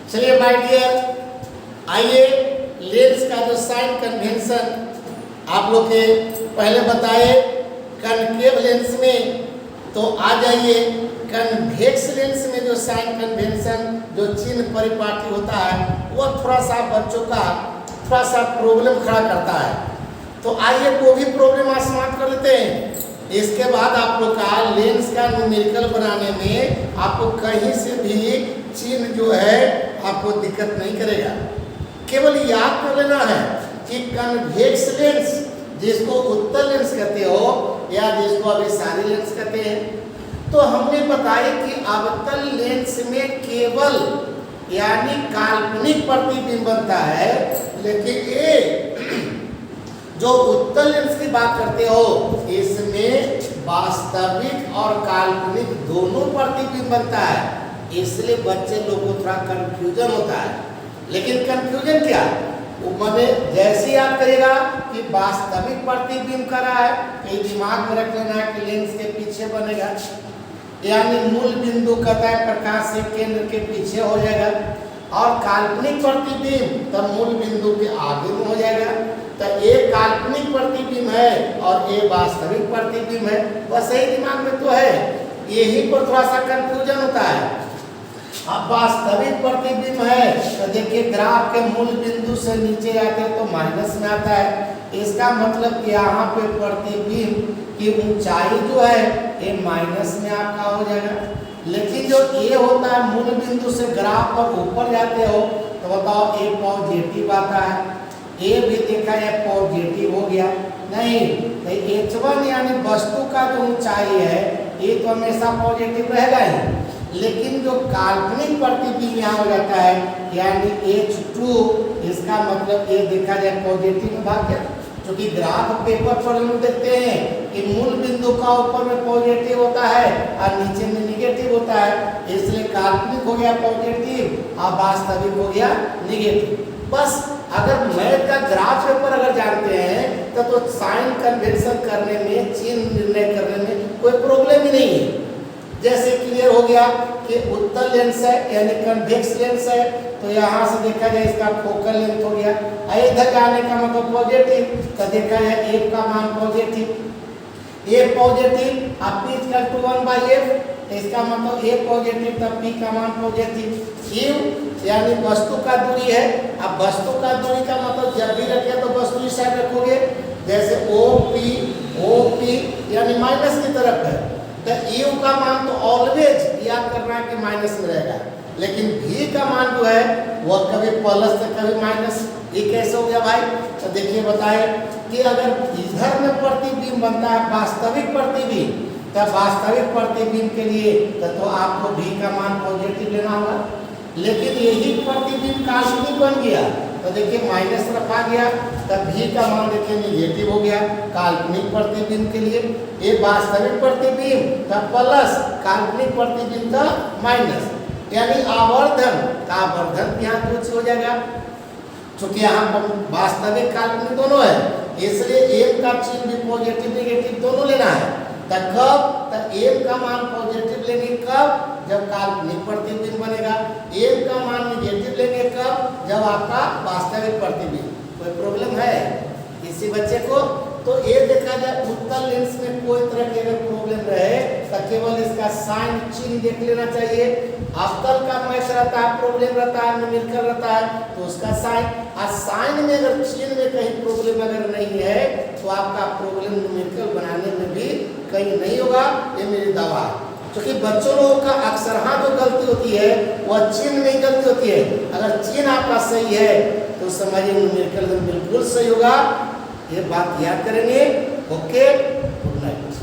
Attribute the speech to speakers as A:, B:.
A: चलिए my dear, आइए lens का जो साइन कन्वेंशन आप लोग के पहले बताए कनकेव लेंस में, तो आ जाइए कन्वेक्स लेंस में जो साइन कन्वेंशन जो चिन्ह परिपाटी होता है वो थोड़ा सा बच्चों का थोड़ा सा प्रॉब्लम खड़ा करता है। तो आइए वो भी प्रॉब्लम आज समाप्त कर लेते हैं। इसके बाद आप लोग का लेंस का न्यूमेरिकल बनाने में आपको कहीं से भी चिन्ह जो है आपको दिक्कत नहीं करेगा। केवल याद कर लेना है कि कन्वेक्स लेंस जिसको उत्तल लेंस कहते हो या जिसको अभिसारी लेंस कहते हैं, तो हमने बताया कि अवतल लेंस में केवल यानी काल्पनिक प्रतिबिंब बनता है, लेकिन ये जो उत्तल लेंस की बात करते हो इसमें वास्तविक और काल्पनिक दोनों प्रतिबिंब बनता है। इसलिए बच्चे लोग को थोड़ा कंफ्यूजन होता है। लेकिन कंफ्यूजन क्या, वो मैंने जैसे याद करेगा कि वास्तविक प्रतिबिंब कर रहा है तो दिमाग में रख लेना है कि लेंस के पीछे बनेगा, यानी मूल बिंदु कहता है प्रकाश से केंद्र के पीछे हो जाएगा, और काल्पनिक प्रतिबिंब तब मूल बिंदु के आगे में हो जाएगा। तो एक काल्पनिक प्रतिबिंब है और एक वास्तविक प्रतिबिंब है, बस यही दिमाग में तो है। यही पर थोड़ा सा कंफ्यूजन होता है। अब वास्तविक प्रतिबिंब है तो देखिए ग्राफ के मूल बिंदु से नीचे आते हैं तो माइनस में आता है। इसका मतलब कि यहाँ पे प्रतिबिंब की ऊंचाई जो है ये माइनस में आपका हो जाएगा। लेकिन जो ए होता है मूल बिंदु से ग्राफ पर ऊपर जाते हो तो बताओ ए पॉजिटिव आता है, ए भी देखा है पॉजिटिव हो गया नहीं, तो H1 यानी वस्तु का जो ऊंचाई है ये तो हमेशा पॉजिटिव रहेगा ही। लेकिन जो काल्पनिक प्रतिबिंब यहाँ हो जाता है यानी H2, इसका मतलब ये देखा जाए पॉजिटिव में भाग गया, क्योंकि ग्राफ पेपर पर हम देखते हैं कि मूल बिंदु का ऊपर में पॉजिटिव होता है और नीचे में निगेटिव होता है, इसलिए काल्पनिक हो गया पॉजिटिव और वास्तविक हो गया निगेटिव। बस अगर मैथ का ग्राफ पेपर अगर जानते हैं तो साइन कन्वेंशन करने में, चिन्ह निर्णय करने में कोई प्रॉब्लम ही नहीं है। जैसे क्लियर हो गया कि उत्तल लेंस है यानी कन्वेक्स लेंस है, तो यहाँ से देखा जाए इसका फोकल लेंथ हो गया, इधर जाने का मतलब पॉजिटिव, तो देखा जाए एफ का मान पॉजिटिव, ए पॉजिटिव अब पी इक्वल टू 1/f, इसका मतलब ए पॉजिटिव तब पी का मान पॉजिटिव। क्यू यानी वस्तु का दूरी है, अब वस्तु का दूरी का मतलब जब भी रखे तो वस्तु इस साइड रखोगे, जैसे ओ पी यानी माइनस की तरफ है, तो यू का मान तो ऑलवेज याद करना है कि माइनस में रहेगा, लेकिन भी का मान जो है वो कभी प्लस तो कभी माइनस। ये कैसे हो गया भाई, तो देखिए बताए कि अगर इधर में प्रतिबिंब बनता है वास्तविक प्रतिबिंब, तब वास्तविक प्रतिबिंब के लिए तो आपको भी का मान पॉजिटिव लेना होगा। लेकिन यही प्रतिबिंब काल्पनिक बन गया तो देखिए माइनस रखा गया, तब भी का मान देखिए निगेटिव हो गया काल्पनिक प्रतिबिंब के लिए। ये वास्तविक प्रतिबिंब तब प्लस, काल्पनिक प्रतिबिंब था माइनस, यानी आवर्धन का आवर्धन यहाँ कुछ हो जाएगा, क्योंकि यहाँ वास्तविक काल्पनिक दोनों है, इसलिए एम का चिन्ह भी पॉजिटिव निगेटिव दोनों लेना है। तब कब एम का मान पॉजिटिव लेंगे कब, जब काल्पनिक प्रतिबिंब बनेगा, एम का मान निगेटिव लेंगे कब, जब आपका वास्तविक प्रतिबिंब। कोई प्रॉब्लम है किसी बच्चे को, तो ये देखा जाए उत्तल लेंस में कोई तरह की अगर प्रॉब्लम रहे तो केवल इसका साइन चिन्ह देख लेना चाहिए। अवतल का मैच रहता है, प्रॉब्लम रहता है, न्यूमेरिकल रहता है तो उसका साइन, और साइन में अगर चिन्ह में कहीं प्रॉब्लम अगर नहीं है तो आपका प्रॉब्लम न्यूमेरिकल बनाने में भी कहीं नहीं होगा, ये मेरी दावा है। क्योंकि बच्चों लोगों का अक्सर हाँ जो गलती होती है वह चिन्ह में गलती होती है। अगर चिन्ह आपका सही है तो समझिए न्यूमेरिकल बिल्कुल सही होगा, ये बात याद करेंगे। Okay, good night.